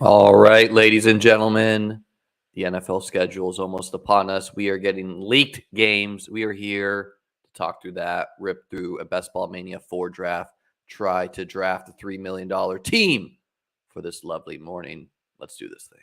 All right, ladies and gentlemen, the NFL schedule is almost upon us. We are getting leaked games. We are here to talk through that, rip through a Best Ball Mania 4 draft, try to draft a $3 million team for this lovely morning. Let's do this thing.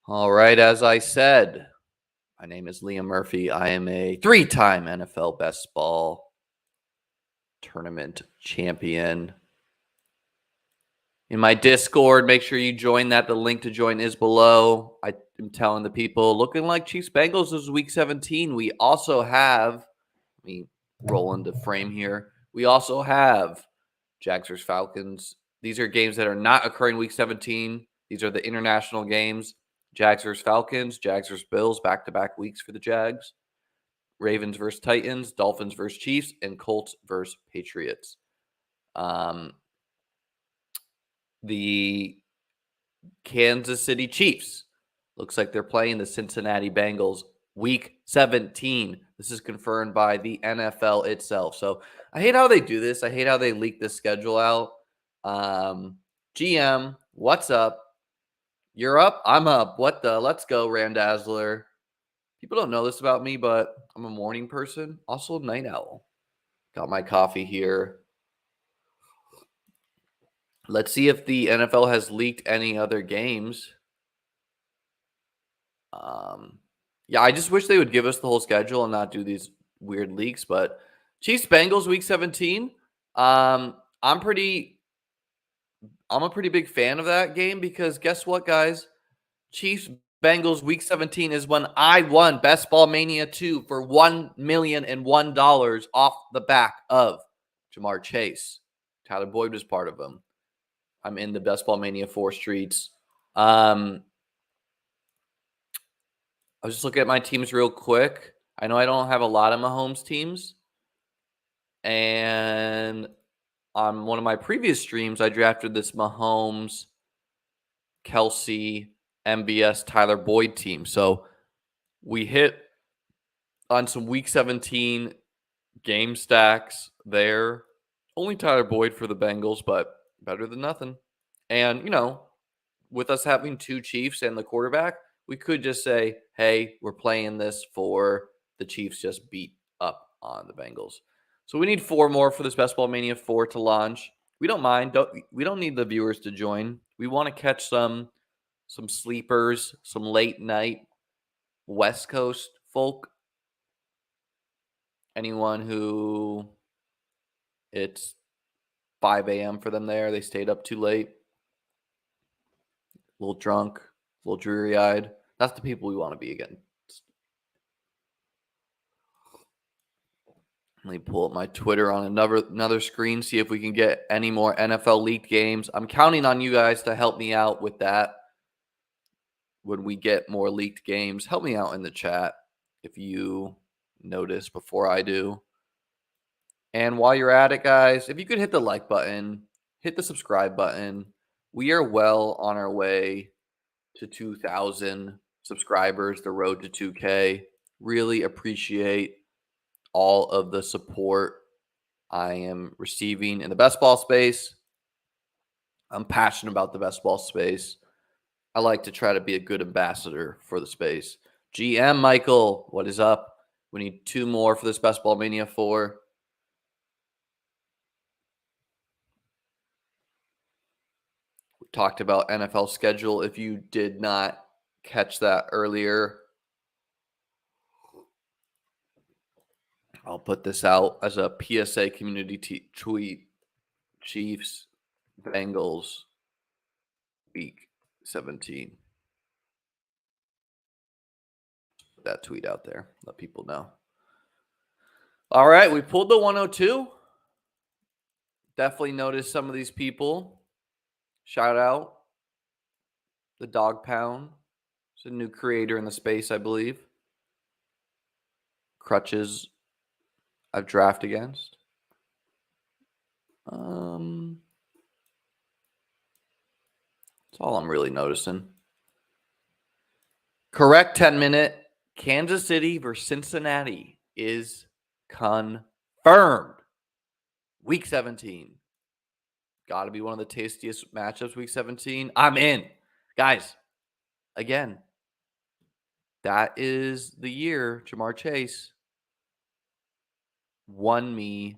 All right, as I said, my name is Liam Murphy. I am a three-time NFL Best Ball Tournament champion. In my Discord, make sure you join that. The link to join is below. I am telling the people, looking like Chiefs Bengals is week 17. We also have, let me roll into frame here. We also have Jags vs. Falcons. These are games that are not occurring week 17. These are the international games. Jags vs. Falcons, Jags vs. Bills, back-to-back weeks for the Jags. Ravens versus Titans, Dolphins versus Chiefs, and Colts versus Patriots. The Kansas City Chiefs looks like they're playing the Cincinnati Bengals week 17. This is confirmed by the NFL itself. So I hate how they do this. I hate how they leak this schedule out. GM, what's up? You're up. I'm up. What the? Let's go, Randazzler. People don't know this about me, but I'm a morning person. Also a night owl. Got my coffee here. Let's see if the NFL has leaked any other games. Yeah, I just wish they would give us the whole schedule and not do these weird leaks. But Chiefs Bengals week 17. I'm a pretty big fan of that game because guess what, guys? Chiefs Bengals week 17 is when I won Best Ball Mania 2 for $1,001 off the back of Jamar Chase. Tyler Boyd was part of them. I'm in the Best Ball Mania 4 streets. I was just looking at my teams real quick. I know I don't have a lot of Mahomes teams. And on one of my previous streams, I drafted this Mahomes, Kelsey, MBS, Tyler Boyd team. So we hit on some week 17 game stacks there. Only Tyler Boyd for the Bengals, but better than nothing. And, with us having two Chiefs and the quarterback, we could just say, hey, we're playing this for the Chiefs just beat up on the Bengals. So we need 4 more for this Best Ball Mania 4 to launch. We don't mind. We don't need the viewers to join. We want to catch some sleepers, some late night West Coast folk. Anyone who it's 5 a.m. for them there. They stayed up too late. A little drunk, a little dreary-eyed. That's the people we want to be again. Let me pull up my Twitter on another screen, see if we can get any more NFL leaked games. I'm counting on you guys to help me out with that. When we get more leaked games, help me out in the chat if you notice before I do. And while you're at it, guys, if you could hit the like button, hit the subscribe button. We are well on our way to 2,000 subscribers, the road to 2K. Really appreciate all of the support I am receiving in the best ball space. I'm passionate about the best ball space. I like to try to be a good ambassador for the space. GM Michael, what is up? We need 2 more for this Best Ball Mania 4. We talked about NFL schedule. If you did not catch that earlier, I'll put this out as a PSA community tweet. Chiefs, Bengals, week 17. Put that tweet out there. Let people know. All right, we pulled the 102. Definitely noticed some of these people. Shout out. the Dog Pound. It's a new creator in the space, I believe. Crutches I've draft against. That's all I'm really noticing. Correct 10-minute. Kansas City versus Cincinnati is confirmed. Week 17. Got to be one of the tastiest matchups, Week 17. I'm in. Guys, again, that is the year Jamar Chase won me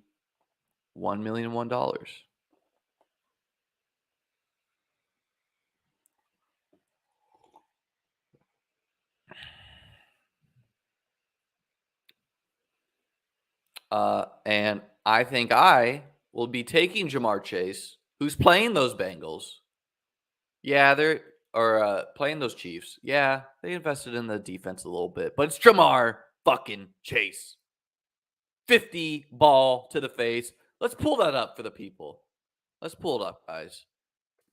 $1,001,001. And I think I will be taking Jamar Chase, who's playing those Bengals. Yeah, they're playing those Chiefs. Yeah, they invested in the defense a little bit, but it's Jamar fucking Chase. 50 ball to the face. Let's pull that up for the people. Let's pull it up, guys.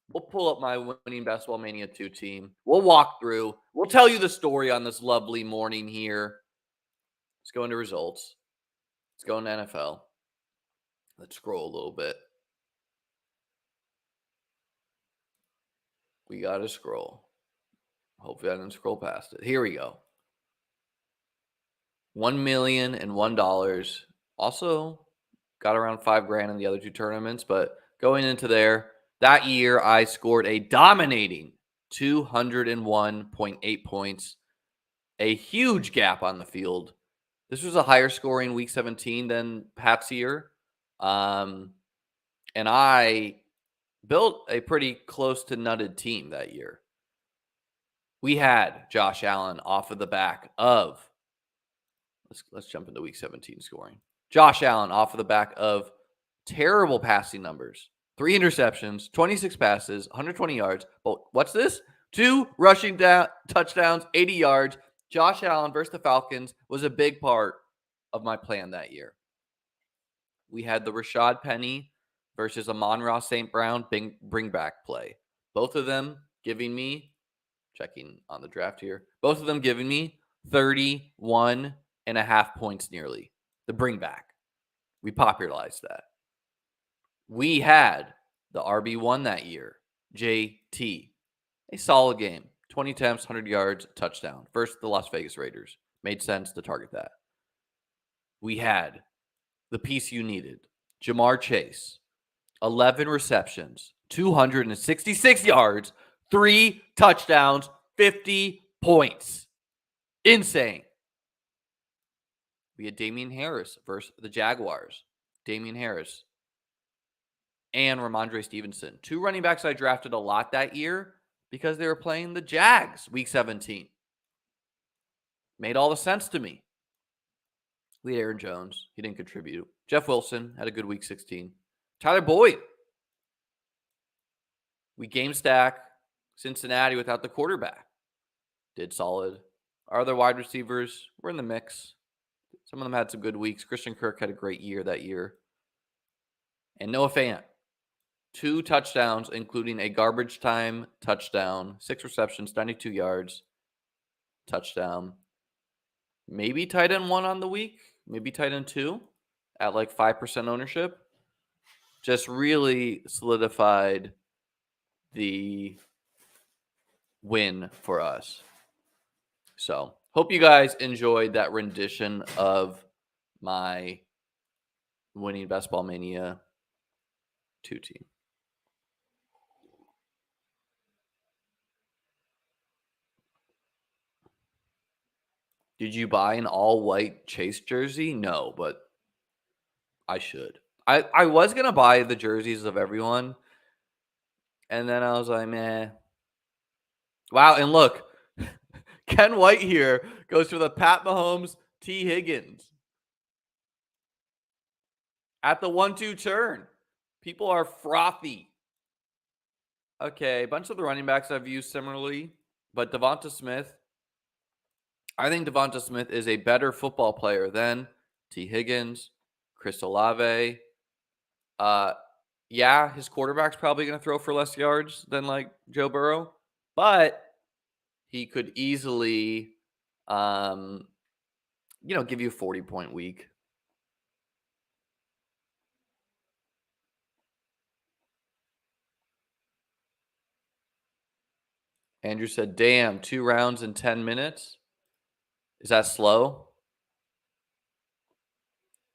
We'll pull up my winning Best Ball Mania 2 team. We'll walk through. We'll tell you the story on this lovely morning here. Let's go into results. Let's go into NFL. Let's scroll a little bit. We got to scroll. Hopefully I didn't scroll past it. Here we go. $1,001,001. Also got around $5,000 in the other two tournaments, but going into there, that year I scored a dominating 201.8 points. A huge gap on the field. This was a higher scoring Week 17 than Pat's year. And I built a pretty close to nutted team that year. We had Josh Allen off of the back of, let's jump into Week 17 scoring. Josh Allen off of the back of terrible passing numbers. 3 interceptions, 26 passes, 120 yards. But what's this? 2 rushing touchdowns, 80 yards. Josh Allen versus the Falcons was a big part of my plan that year. We had the Rashad Penny versus Amon-Ra St. Brown bring back play. Both of them giving me, checking on the draft here, both of them giving me 31.5 points nearly. The bring back. We popularized that. We had the RB1 that year, JT. A solid game. 20 attempts, 100 yards, touchdown. Versus the Las Vegas Raiders. Made sense to target that. We had the piece you needed. Jamar Chase. 11 receptions, 266 yards, 3 touchdowns, 50 points. Insane. We had Damian Harris versus the Jaguars. Damian Harris and Ramondre Stevenson. 2 running backs I drafted a lot that year because they were playing the Jags Week 17. Made all the sense to me. We had Aaron Jones. He didn't contribute. Jeff Wilson had a good Week 16. Tyler Boyd. We game stack Cincinnati without the quarterback. Did solid. Our other wide receivers were in the mix. Some of them had some good weeks. Christian Kirk had a great year that year. And Noah Fant. 2 touchdowns, including a garbage time touchdown. 6 receptions, 92 yards. Touchdown. Maybe tight end 1 on the week. Maybe tight end 2 at like 5% ownership. Just really solidified the win for us. So, hope you guys enjoyed that rendition of my winning Best Ball Mania 2 team. Did you buy an all-white Chase jersey? No, but I should. I was going to buy the jerseys of everyone, and then I was like, meh. Wow, and look, Ken White here goes for the Pat Mahomes T. Higgins. At the 1-2 turn. People are frothy. Okay, a bunch of the running backs I've used similarly, but Devonta Smith, I think Devonta Smith is a better football player than T. Higgins, Chris Olave. Yeah, his quarterback's probably going to throw for less yards than like Joe Burrow, but he could easily, give you a 40-point week. Andrew said, damn, 2 rounds in 10 minutes. Is that slow?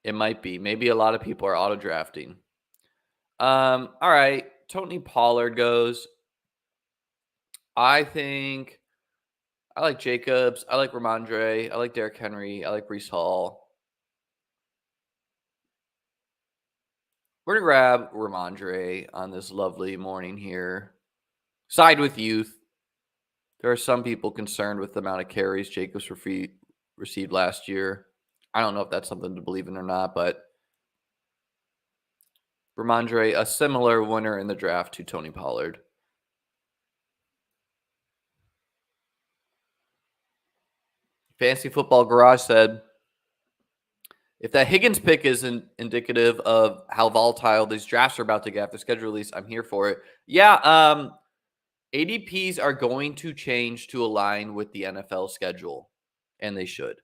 It might be. Maybe a lot of people are auto drafting. All right. Tony Pollard goes. I think I like Jacobs. I like Ramondre. I like Derrick Henry. I like Brees Hall. We're going to grab Ramondre on this lovely morning here. Side with youth. There are some people concerned with the amount of carries Jacobs received last year. I don't know if that's something to believe in or not, but Ramondre, a similar winner in the draft to Tony Pollard. Fantasy Football Garage said, if that Higgins pick isn't indicative of how volatile these drafts are about to get after schedule release, I'm here for it. Yeah, ADPs are going to change to align with the NFL schedule, and they should.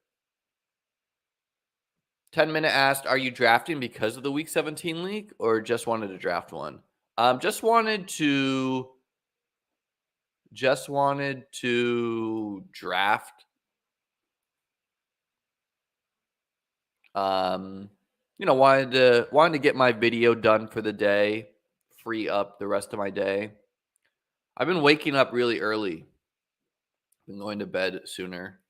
10-minute asked, are you drafting because of the Week 17 league or just wanted to draft one? Just wanted to draft. Wanted to get my video done for the day, free up the rest of my day. I've been waking up really early. Been going to bed sooner.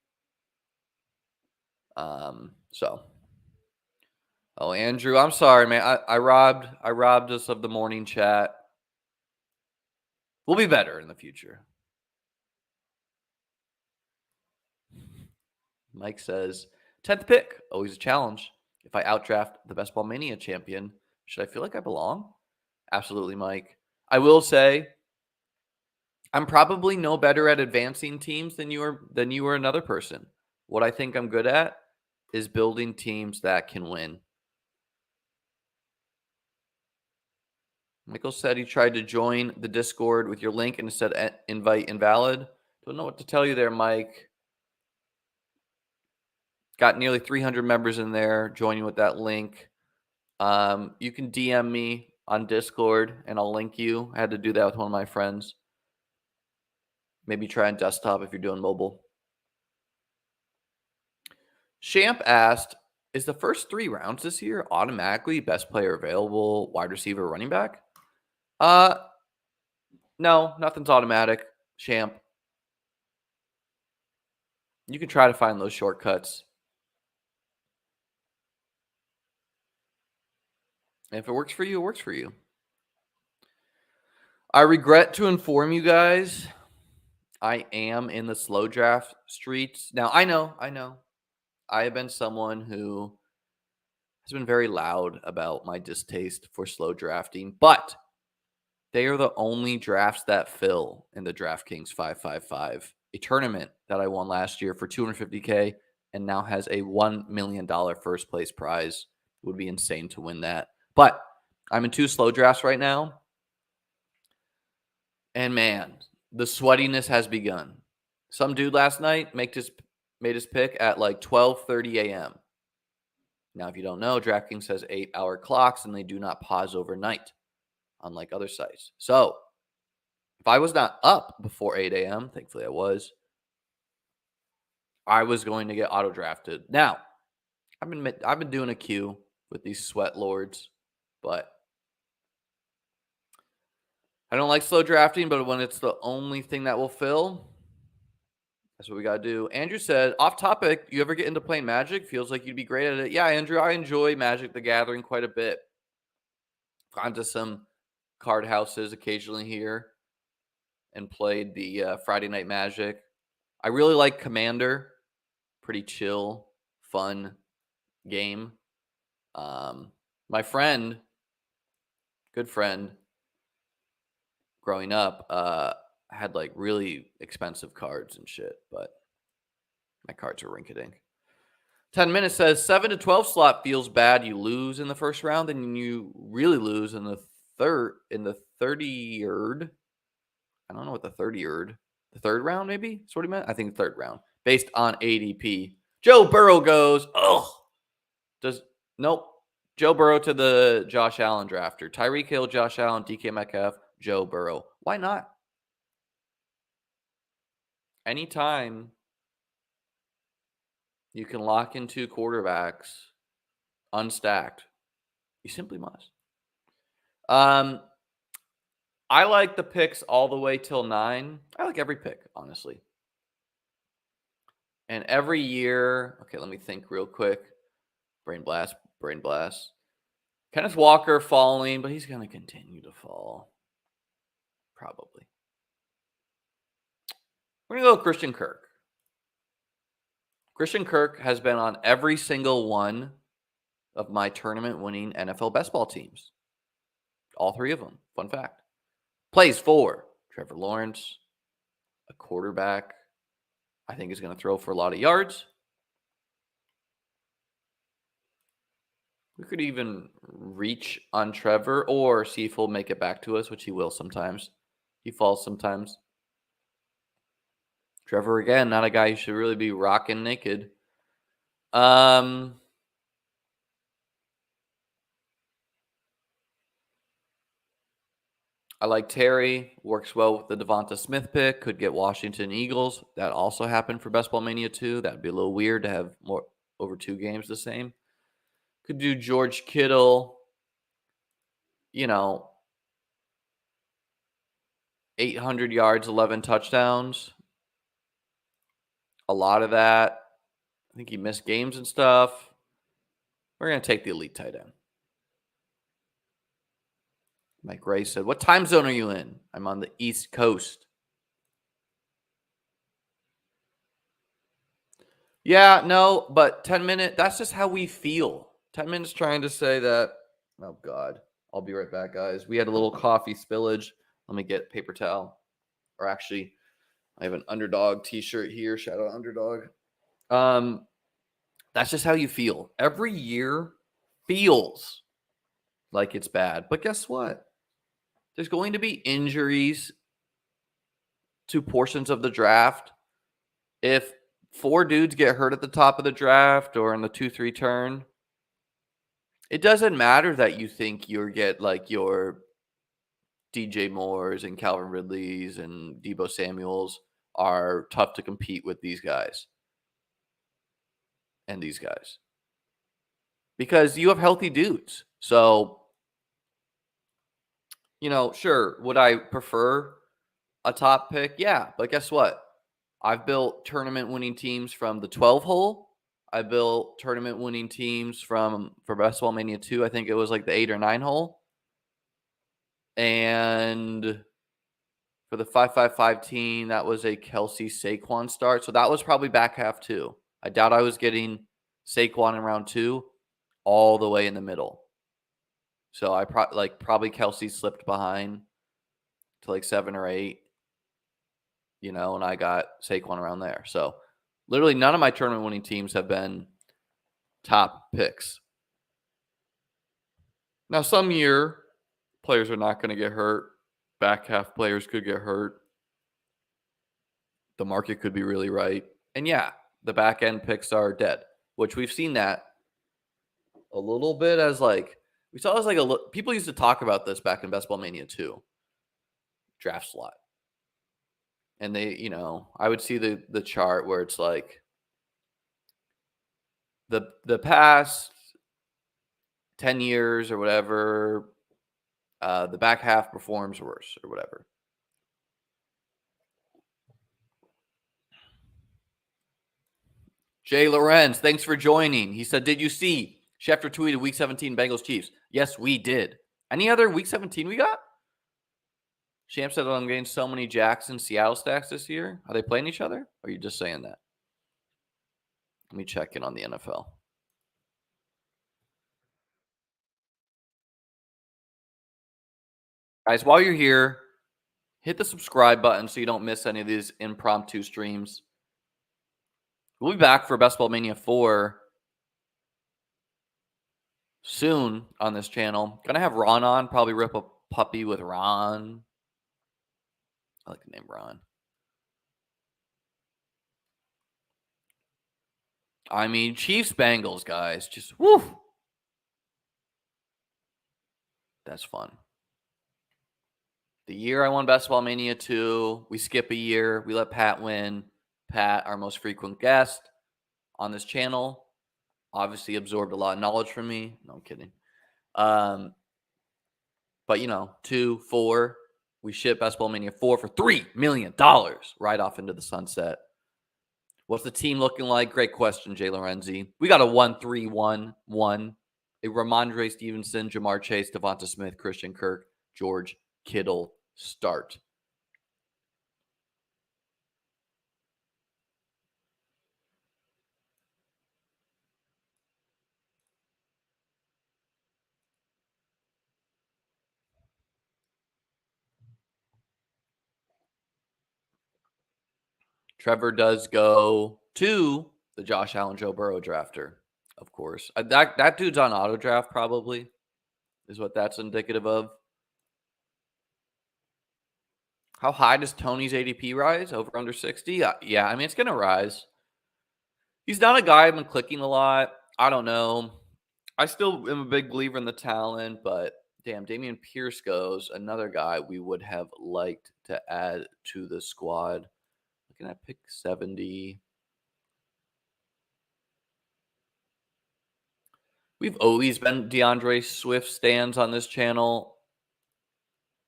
Oh, Andrew, I'm sorry, man. I robbed us of the morning chat. We'll be better in the future. Mike says, 10th pick, always a challenge. If I outdraft the Best Ball Mania champion, should I feel like I belong? Absolutely, Mike. I will say, I'm probably no better at advancing teams than you are another person. What I think I'm good at is building teams that can win. Michael said he tried to join the Discord with your link and it said invite invalid. Don't know what to tell you there, Mike. Got nearly 300 members in there joining with that link. You can DM me on Discord and I'll link you. I had to do that with one of my friends. Maybe try on desktop if you're doing mobile. Champ asked, is the first 3 rounds this year automatically best player available, wide receiver, running back? No, nothing's automatic, Champ. You can try to find those shortcuts. And if it works for you, it works for you. I regret to inform you guys, I am in the slow draft streets. Now, I know. I have been someone who has been very loud about my distaste for slow drafting, but they are the only drafts that fill in the DraftKings 555, a tournament that I won last year for $250K and now has a $1 million first place prize. It would be insane to win that. But I'm in 2 slow drafts right now. And man, the sweatiness has begun. Some dude last night made his pick at like 12:30 a.m. Now, if you don't know, DraftKings has 8-hour clocks and they do not pause overnight, unlike other sites. So if I was not up before 8 a.m., thankfully I was going to get auto drafted. Now, I've been doing a queue with these sweat lords, but I don't like slow drafting, but when it's the only thing that will fill, that's what we got to do. Andrew said, off topic, you ever get into playing Magic? Feels like you'd be great at it. Yeah, Andrew, I enjoy Magic the Gathering quite a bit. Gone to some card houses occasionally here and played the Friday Night Magic. I really like Commander. Pretty chill, fun game. My friend, good friend, growing up, had like really expensive cards and shit, but my cards are rinky-dink. 10 minutes says 7 to 12 slot feels bad. You lose in the first round, and you really lose in the 30th. I don't know what the 30th. The third round, maybe? That's what he meant? I think third round. Based on ADP. Joe Burrow goes, nope. Joe Burrow to the Josh Allen drafter. Tyreek Hill, Josh Allen, DK Metcalf, Joe Burrow. Why not? Anytime you can lock in 2 quarterbacks unstacked, you simply must. I like the picks all the way till 9. I like every pick, honestly. And every year, okay, let me think real quick. Brain blast. Kenneth Walker falling, but he's going to continue to fall. Probably. We're going to go with Christian Kirk. Christian Kirk has been on every single one of my tournament-winning NFL best ball teams. All 3 of them. Fun fact. Plays for Trevor Lawrence, a quarterback I think is going to throw for a lot of yards. We could even reach on Trevor or see if he'll make it back to us, which he will sometimes. He falls sometimes. Trevor, again, not a guy you should really be rocking naked. I like Terry. Works well with the Devonta Smith pick. Could get Washington Eagles. That also happened for Best Ball Mania 2. That'd be a little weird to have more over 2 games the same. Could do George Kittle. 800 yards, 11 touchdowns. A lot of that. I think he missed games and stuff. We're going to take the elite tight end. Mike Ray said, what time zone are you in? I'm on the East Coast. Yeah, no, but 10 minutes, that's just how we feel. 10 minutes trying to say that. Oh, God. I'll be right back, guys. We had a little coffee spillage. Let me get paper towel. Or actually, I have an Underdog t-shirt here. Shout out Underdog. That's just how you feel. Every year feels like it's bad. But guess what? There's going to be injuries to portions of the draft. If 4 dudes get hurt at the top of the draft or in the 2-3 turn, it doesn't matter that you think you'll get like your DJ Moores and Calvin Ridleys and Deebo Samuels are tough to compete with these guys and these guys. Because you have healthy dudes. So, sure, would I prefer a top pick? Yeah, but guess what? I've built tournament-winning teams from the 12 hole. I built tournament-winning teams for Best Ball Mania 2. I think it was like the 8 or 9 hole. And for the 5-5-5 team, that was a Kelsey Saquon start. So that was probably back half too. I doubt I was getting Saquon in round 2 all the way in the middle. So I probably Kelsey slipped behind to like 7 or 8, and I got Saquon around there. So literally none of my tournament winning teams have been top picks. Now, some year players are not going to get hurt. Back half players could get hurt. The market could be really right. And yeah, the back end picks are dead, which we've seen that a little bit as we saw as people used to talk about this back in Best Ball Mania 2 draft slot. And they, I would see the chart where it's like the past 10 years or whatever, the back half performs worse or whatever. Jay Lorenz, thanks for joining. He said, did you see Schefter tweeted Week 17 Bengals Chiefs? Yes, we did. Any other Week 17 we got? Sham said, I'm getting so many Jackson Seattle stacks this year. Are they playing each other? Or are you just saying that? Let me check in on the NFL. Guys, while you're here, hit the subscribe button so you don't miss any of these impromptu streams. We'll be back for Best Ball Mania 4 soon on this channel. Gonna have Ron on, probably rip a puppy with Ron. I like the name Ron. I mean, Chiefs Bengals, guys. Just woo. That's fun. The year I won Best Ball Mania 2, we skip a year. We let Pat win. Pat, our most frequent guest on this channel, obviously absorbed a lot of knowledge from me. No, I'm kidding. But, 2, 4, we ship Best Ball Mania 4 for $3 million right off into the sunset. What's the team looking like? Great question, Jay Lorenzi. We got a 1-3-1-1. A Ramondre Stevenson, Jamar Chase, Devonta Smith, Christian Kirk, George Kittle start. Trevor does go to the Josh Allen, Joe Burrow drafter, of course. That dude's on auto draft probably is what that's indicative of. How high does Tony's ADP rise? Over under 60? Yeah, I mean, it's going to rise. He's not a guy I've been clicking a lot. I don't know. I still am a big believer in the talent, but damn, Dameon Pierce goes. Another guy we would have liked to add to the squad. Looking at pick 70. We've always been DeAndre Swift stands on this channel.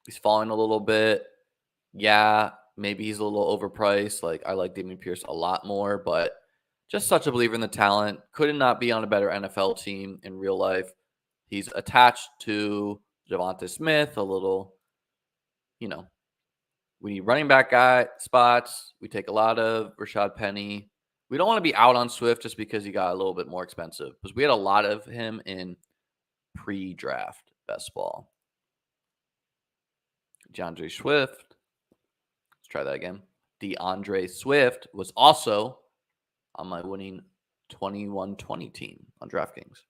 He's falling a little bit. Yeah, maybe he's a little overpriced. Like, I like Dameon Pierce a lot more, but just such a believer in the talent. Could not be on a better NFL team in real life. He's attached to Devonta Smith a little, we need running back guy spots. We take a lot of Rashad Penny. We don't want to be out on Swift just because he got a little bit more expensive because we had a lot of him in pre-draft best ball. DeAndre Swift. Let's try that again. DeAndre Swift was also on my winning 21-20 team on DraftKings.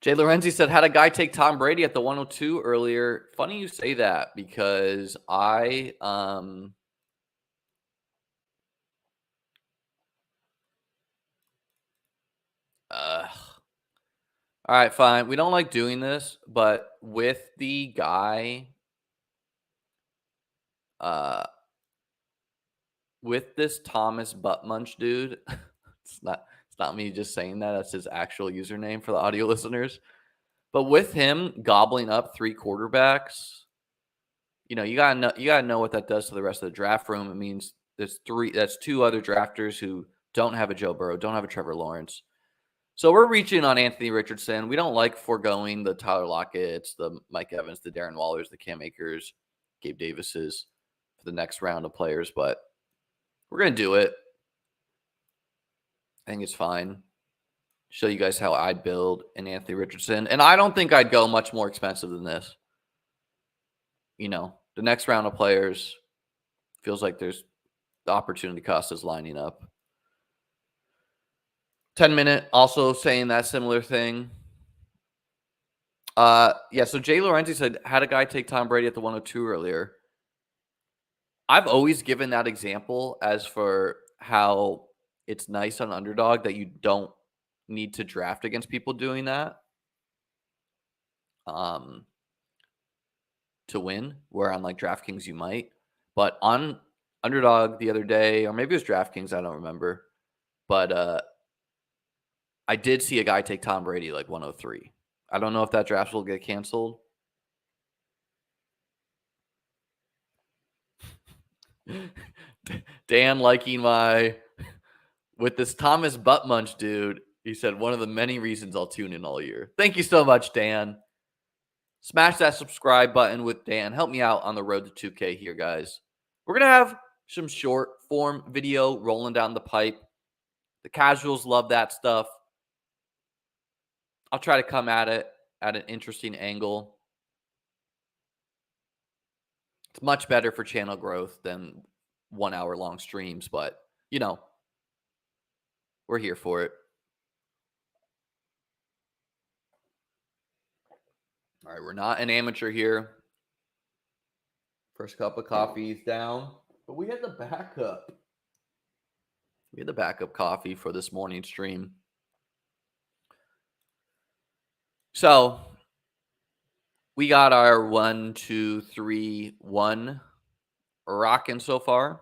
Jay Lorenzi said, had a guy take Tom Brady at the 102 earlier. Funny you say that because I all right, fine. We don't like doing this, but with the guy with this Thomas Buttmunch dude, it's not me just saying that. That's his actual username for the audio listeners. But with him gobbling up 3 quarterbacks, you gotta know what that does to the rest of the draft room. It means that's 2 other drafters who don't have a Joe Burrow, don't have a Trevor Lawrence. So we're reaching on Anthony Richardson. We don't like foregoing the Tyler Lockett's, the Mike Evans, the Darren Wallers, the Cam Akers, Gabe Davis's for the next round of players, but we're gonna do it. I think it's fine. Show you guys how I build an Anthony Richardson. And I don't think I'd go much more expensive than this. The next round of players feels like there's the opportunity cost is lining up. 10-minute also saying that similar thing. So Jay Lorenzi said, had a guy take Tom Brady at the 102 earlier. I've always given that example as for how it's nice on Underdog that you don't need to draft against people doing that to win, where on like DraftKings you might. But on Underdog the other day, or maybe it was DraftKings, I don't remember. But I did see a guy take Tom Brady like 103. I don't know if that draft will get canceled. Dan liking with this Thomas Buttmunch dude. He said one of the many reasons I'll tune in all year. Thank you so much, Dan. Smash that subscribe button with Dan. Help me out on the road to 2K here, guys. We're going to have some short form video rolling down the pipe. The casuals love that stuff. I'll try to come at it at an interesting angle. It's much better for channel growth than 1 hour long streams, but we're here for it. All right, we're not an amateur here. First cup of coffee is down. But we had the backup. We had the backup coffee for this morning stream. So we got our 1, 2, 3, 1 rocking so far.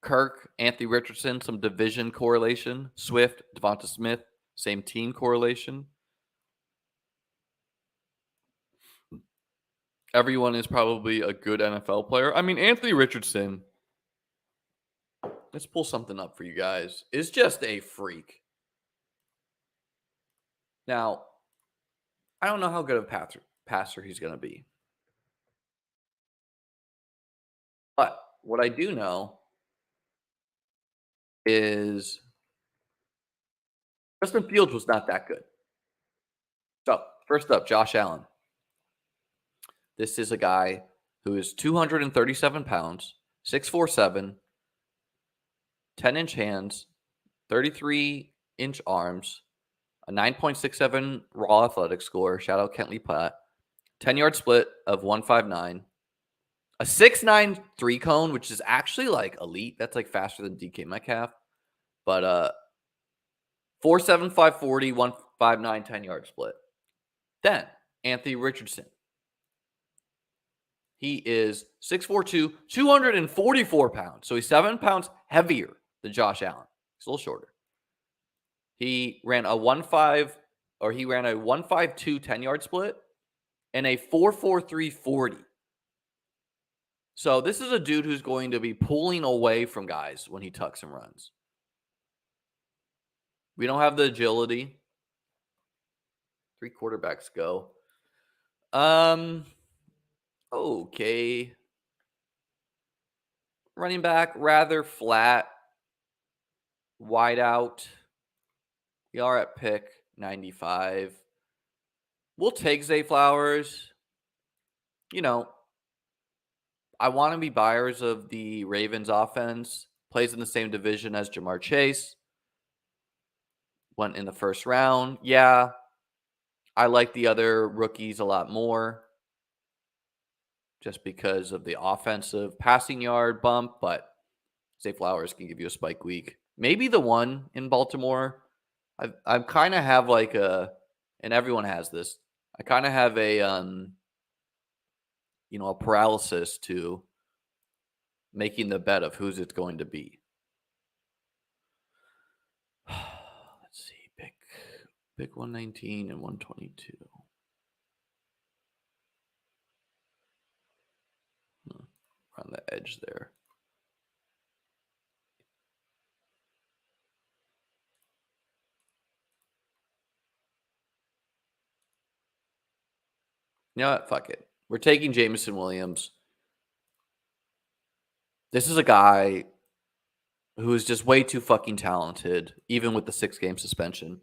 Kirk, Anthony Richardson, some division correlation. Swift, Devonta Smith, same team correlation. Everyone is probably a good NFL player. I mean, Anthony Richardson, let's pull something up for you guys, is just a freak. Now, I don't know how good of a passer he's going to be. But what I do know is Justin Fields was not that good. So, first up, Josh Allen. This is a guy who is 237 pounds, 6'4", 10-inch hands, 33-inch arms, a 9.67 raw athletic score. Shout out Kentley Platt. 10-yard split of 159. A 6'9" 3-cone, which is actually like elite. That's like faster than DK Metcalf. But 4.7, 540, 159, 10-yard split. Then Anthony Richardson. He is 6'4", 244 pounds. So he's 7 pounds heavier than Josh Allen. He's a little shorter. He ran a 1.5 or he ran a 1.52 10-yard split and a 4.43 40. So this is a dude who's going to be pulling away from guys when he tucks and runs. We don't have the agility. 3 quarterbacks go. Okay. Running back, rather flat. Wide out. We are at pick 95. We'll take Zay Flowers. You know, I want to be buyers of the Ravens offense. Plays in the same division as Jamar Chase. Went in the first round. Yeah. I like the other rookies a lot more. Just because of the offensive passing yard bump. But Zay Flowers can give you a spike week. Maybe the one in Baltimore. I kind of have like a, and everyone has this. I kind of have a, a paralysis to making the bet of who's it's going to be. Let's see, pick 119 and 122. On the edge there. You know what? Fuck it. We're taking Jameson Williams. This is a guy who is just way too fucking talented, even with the 6-game suspension.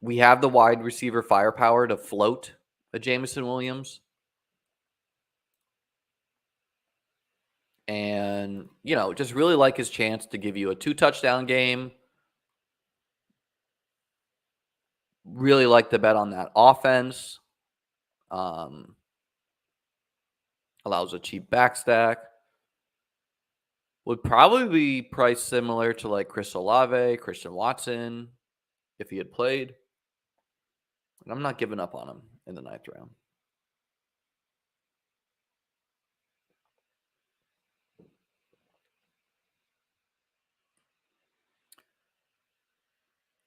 We have the wide receiver firepower to float a Jameson Williams. And, just really like his chance to give you a 2-touchdown game. Really like the bet on that offense. Allows a cheap back stack. Would probably be priced similar to like Chris Olave, Christian Watson, if he had played. And I'm not giving up on him in the 9th round.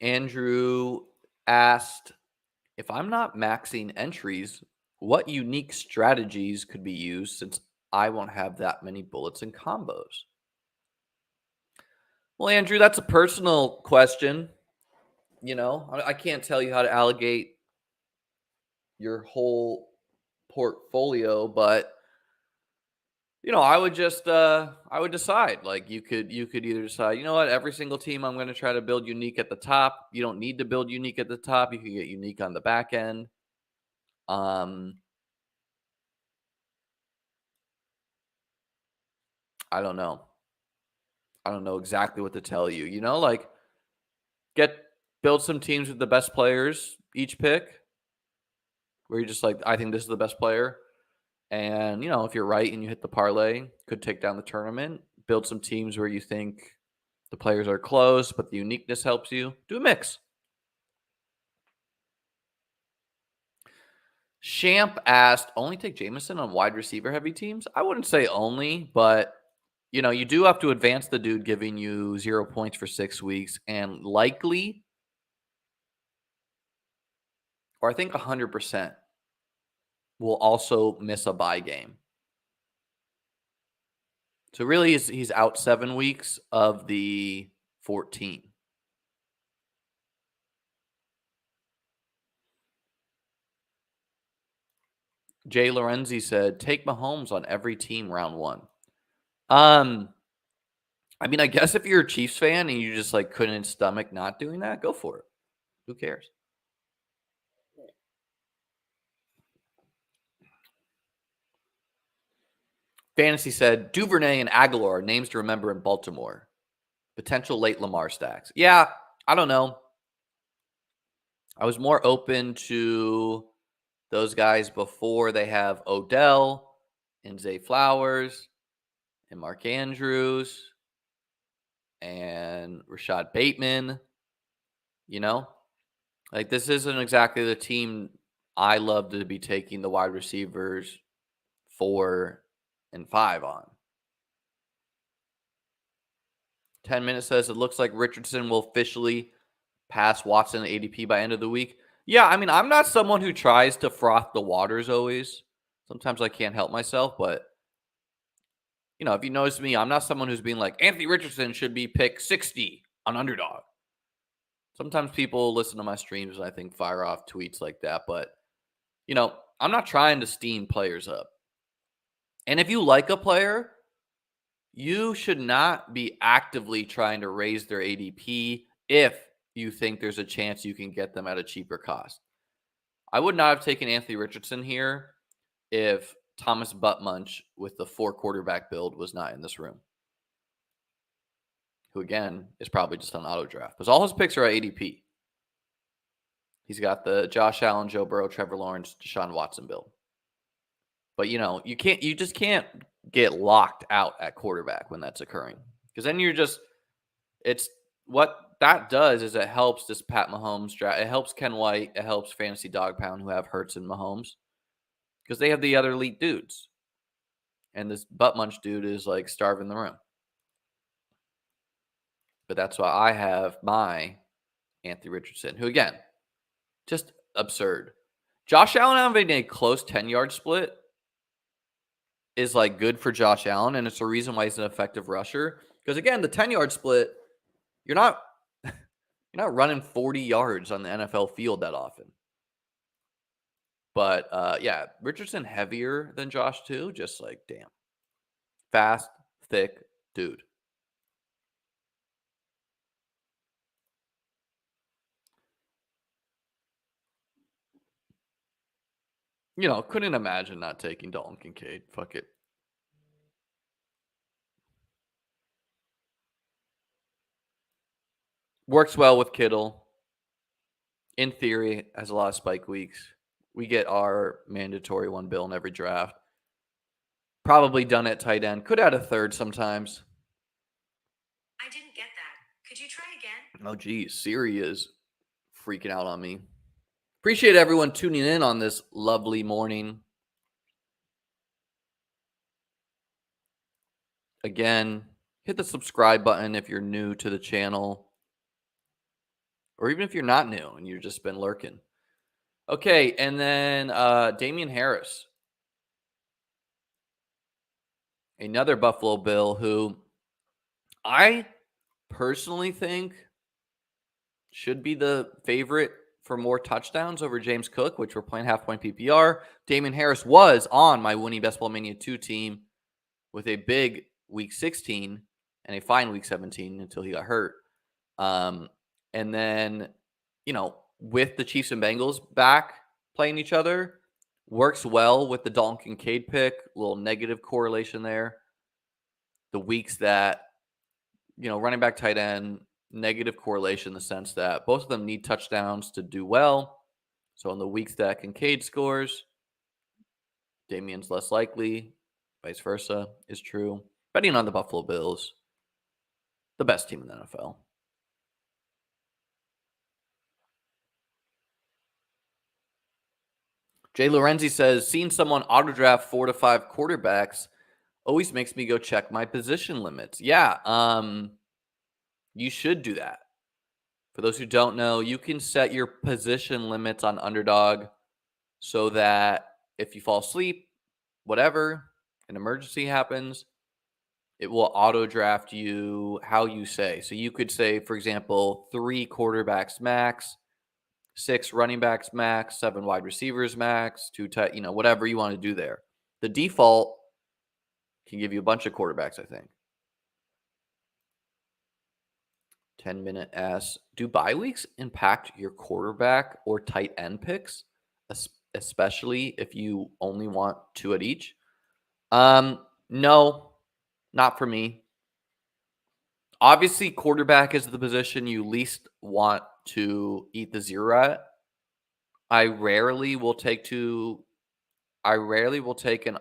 Andrew asked, if I'm not maxing entries, what unique strategies could be used since I won't have that many bullets and combos? Well, Andrew, that's a personal question. I can't tell you how to allocate your whole portfolio, but I would just I would decide. Like you could either decide, you know what, every single team I'm going to try to build unique at the top. You don't need to build unique at the top. You can get unique on the back end. I don't know. I don't know exactly what to tell you. Build some teams with the best players each pick, where you're just like, I think this is the best player. And, if you're right and you hit the parlay, could take down the tournament, build some teams where you think the players are close, but the uniqueness helps you. Do a mix. Champ asked, only take Jameson on wide receiver heavy teams? I wouldn't say only, but you do have to advance the dude giving you 0 points for 6 weeks and likely, or I think 100%, will also miss a bye game. So really, he's out 7 weeks of the 14. Jay Lorenzi said, take Mahomes on every team round 1. I mean, I guess if you're a Chiefs fan and you just couldn't stomach not doing that, go for it. Who cares? Fantasy said, Duvernay and Aguilar, names to remember in Baltimore. Potential late Lamar stacks. Yeah, I don't know. I was more open to those guys before they have Odell and Zay Flowers and Mark Andrews and Rashad Bateman. This isn't exactly the team I love to be taking the wide receivers 4 and 5 on. 10 minutes says it looks like Richardson will officially pass Watson ADP by end of the week. Yeah, I mean, I'm not someone who tries to froth the waters always. Sometimes I can't help myself, but if you notice me, I'm not someone who's being like, Anthony Richardson should be pick 60 on underdog. Sometimes people listen to my streams and I think fire off tweets like that, but I'm not trying to steam players up. And if you like a player, you should not be actively trying to raise their ADP if you think there's a chance you can get them at a cheaper cost. I would not have taken Anthony Richardson here if Thomas Buttmunch with the 4 quarterback build was not in this room, who again is probably just on auto draft because all his picks are at ADP. He's got the Josh Allen, Joe Burrow, Trevor Lawrence, Deshaun Watson build. But you just can't get locked out at quarterback when that's occurring, because then it's what that does is it helps this Pat Mahomes draft. It helps Ken White. It helps Fantasy Dog Pound who have Hurts and Mahomes because they have the other elite dudes, and this butt munch dude is starving the room. But that's why I have my Anthony Richardson, who again, just absurd. Josh Allen having a close 10-yard split is good for Josh Allen, and it's the reason why he's an effective rusher. Because again, the 10-yard split, you're not running 40 yards on the NFL field that often. But yeah, Richardson heavier than Josh too. Just damn, fast, thick dude. Couldn't imagine not taking Dalton Kincaid. Fuck it. Works well with Kittle. In theory, has a lot of spike weeks. We get our mandatory one bill in every draft. Probably done at tight end. Could add a third sometimes. I didn't get that. Could you try again? Oh, geez. Siri is freaking out on me. Appreciate everyone tuning in on this lovely morning. Again, hit the subscribe button if you're new to the channel, or even if you're not new and you've just been lurking. Okay, and then Damian Harris, another Buffalo Bill who I personally think should be the favorite for more touchdowns over James Cook, which we're playing half-point PPR. Damian Harris was on my winning Best Ball Mania 2 team with a big Week 16 and a fine Week 17 until he got hurt. And then, with the Chiefs and Bengals back playing each other, works well with the Dalton Kincaid pick. A little negative correlation there. The weeks that, running back, tight end, negative correlation in the sense that both of them need touchdowns to do well. So in the weeks that Kincaid scores, Damien's less likely. Vice versa is true. Betting on the Buffalo Bills, the best team in the NFL. Jay Lorenzi says, seeing someone auto draft 4 to 5 quarterbacks always makes me go check my position limits. Yeah, you should do that. For those who don't know, you can set your position limits on Underdog so that if you fall asleep, whatever, an emergency happens, it will auto draft you how you say. So you could say, for example, 3 quarterbacks max, 6 running backs max, 7 wide receivers max, 2 tight, whatever you want to do there. The default can give you a bunch of quarterbacks, I think. 10-minute ass. Do bye weeks impact your quarterback or tight end picks, especially if you only want 2 at each? No, not for me. Obviously, quarterback is the position you least want to eat the zero at. I rarely will take an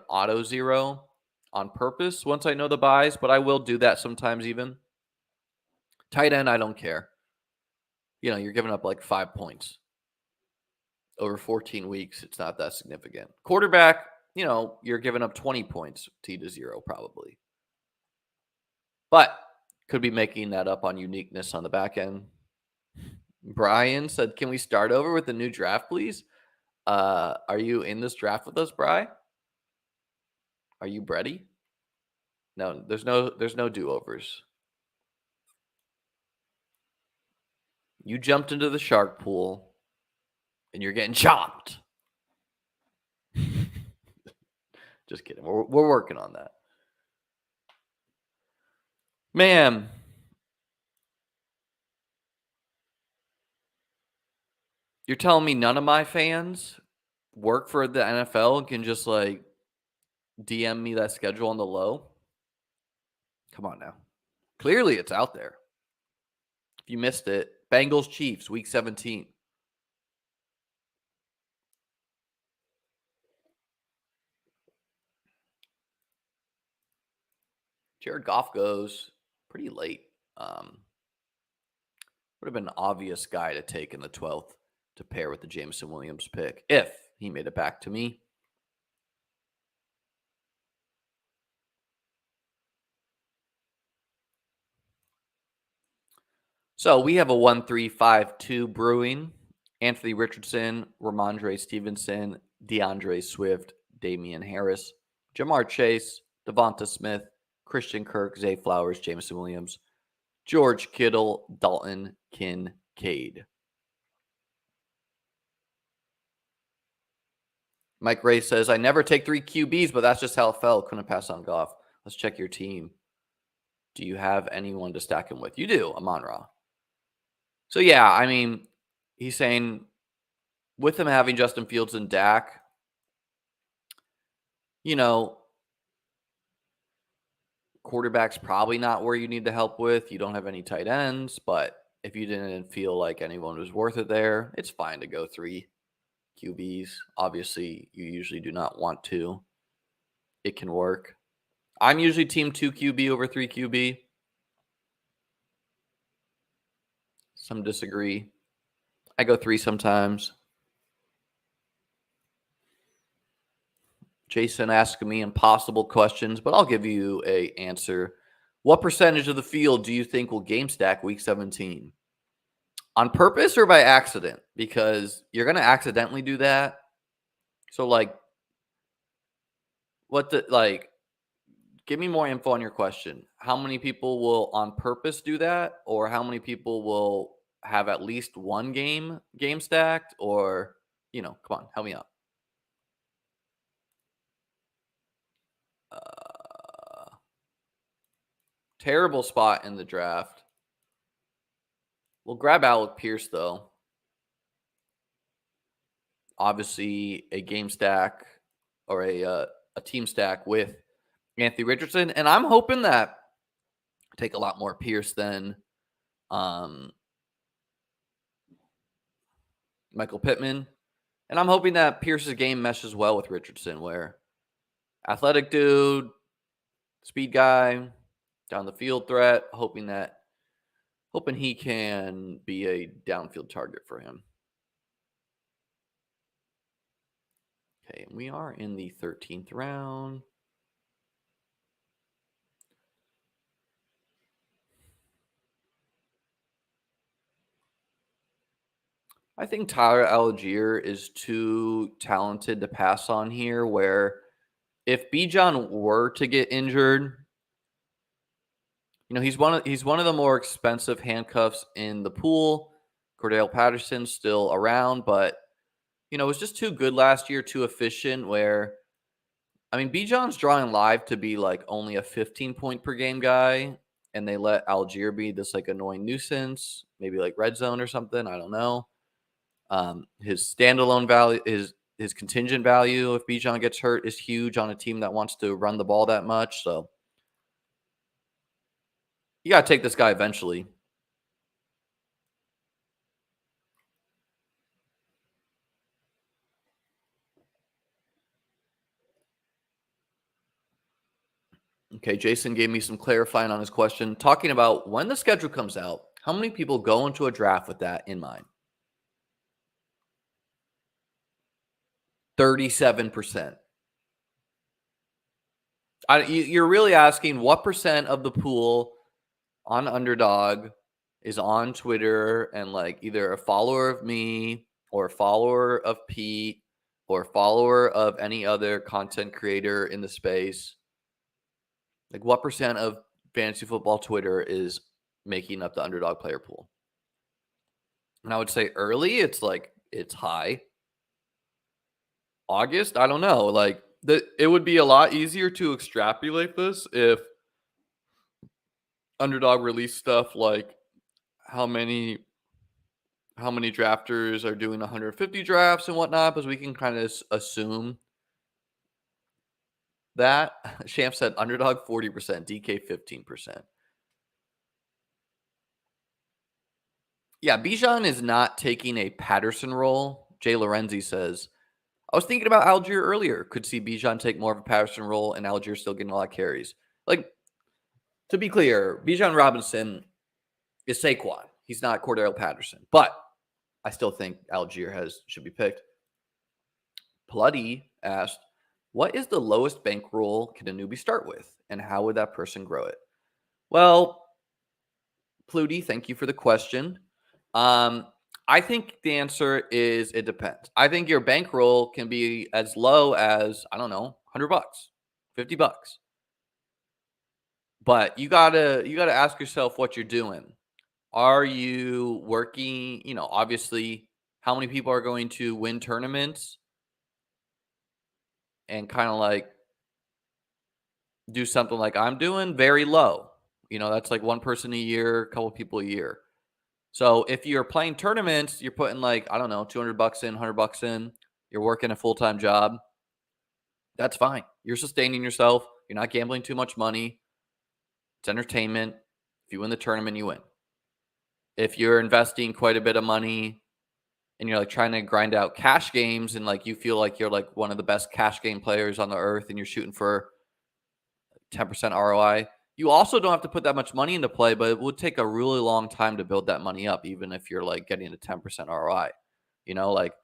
auto zero on purpose once I know the buys, but I will do that sometimes even. Tight end, I don't care. You're giving up like 5 points over 14 weeks. It's not that significant. Quarterback, you're giving up 20 points T to zero probably. But could be making that up on uniqueness on the back end. Brian said, can we start over with the new draft, please? Are you in this draft with us, Bri? Are you ready? No, there's no do-overs. You jumped into the shark pool and you're getting chopped. Just kidding. We're working on that. Man, you're telling me none of my fans work for the NFL and can just like DM me that schedule on the low? Come on now. Clearly it's out there. If you missed it, Bengals Chiefs week 17. Jared Goff goes pretty late. Would have been an obvious guy to take in the 12th to pair with the Jameson Williams pick if he made it back to me. So we have a 1-3-5-2 brewing. Anthony Richardson, Ramondre Stevenson, DeAndre Swift, Damian Harris, Jamar Chase, Devonta Smith, Christian Kirk, Zay Flowers, Jameson Williams, George Kittle, Dalton Kincaid. Mike Ray says, I never take 3 QBs, but that's just how it fell. Couldn't pass on Goff. Let's check your team. Do you have anyone to stack him with? You do, Amon-Ra. So, yeah, I mean, he's saying with him having Justin Fields and Dak, quarterback's probably not where you need the help with. You don't have any tight ends, but if you didn't feel like anyone was worth it there, it's fine to go 3 QBs. Obviously, you usually do not want to. It can work. I'm usually team 2 QB over 3 QB. Some disagree. I go 3 sometimes. Jason asking me impossible questions, but I'll give you a answer. What percentage of the field do you think will game stack week 17? On purpose or by accident? Because you're going to accidentally do that. So, give me more info on your question. How many people will on purpose do that? Or how many people will have at least one game stacked? Or, come on, help me out. Terrible spot in the draft. We'll grab Alec Pierce, though. Obviously, a game stack or a team stack with Anthony Richardson. And I'm hoping that I take a lot more Pierce than Michael Pittman. And I'm hoping that Pierce's game meshes well with Richardson, where Athletic dude, speed guy, down the field threat, hoping he can be a downfield target for him. Okay, we are in the 13th round. I think Tyler Algier is too talented to pass on here, where if Bijan were to get injured, he's one of the more expensive handcuffs in the pool. Cordell Patterson's still around, but it was just too good last year, too efficient, where Bijan's drawing live to be like only a 15 point per game guy, and they let Algier be this like annoying nuisance, maybe like red zone or something. I don't know. His standalone value, his contingent value, if Bijan gets hurt, is huge on a team that wants to run the ball that much. So you got to take this guy eventually. Okay, Jason gave me some clarifying on his question, talking about when the schedule comes out, how many people go into a draft with that in mind? 37%. You're really asking what percent of the pool on Underdog is on Twitter and like either a follower of me or a follower of Pete or a follower of any other content creator in the space. Like what percent of fantasy football Twitter is making up the Underdog player pool? And I would say early, it's high. August, I don't know. Like it would be a lot easier to extrapolate this if Underdog released stuff like how many drafters are doing 150 drafts and whatnot, because we can kind of assume that. Sham said Underdog 40%, DK 15%. Yeah, Bijan is not taking a Patterson role. Jay Lorenzi says, I was thinking about Algier earlier. Could see Bijan take more of a Patterson role and Algier still getting a lot of carries. Like, to be clear, Bijan Robinson is Saquon. He's not Cordell Patterson. But I still think Algier should be picked. Pluddy asked, what is the lowest bankroll can a newbie start with? And how would that person grow it? Well, Pluty, thank you for the question. I think the answer is it depends. I think your bankroll can be as low as, I don't know, $100, $50. But you gotta ask yourself what you're doing. Are you working, obviously how many people are going to win tournaments and kind of like do something like I'm doing? Very low. That's like one person a year, a couple people a year. So if you're playing tournaments, you're putting like, I don't know, $200 in, $100 in, you're working a full-time job. That's fine. You're sustaining yourself. You're not gambling too much money. It's entertainment. If you win the tournament, you win. If you're investing quite a bit of money and you're like trying to grind out cash games and like you feel like you're like one of the best cash game players on the earth and you're shooting for 10% ROI, you also don't have to put that much money into play, but it would take a really long time to build that money up, even if you're like getting a 10% ROI. Like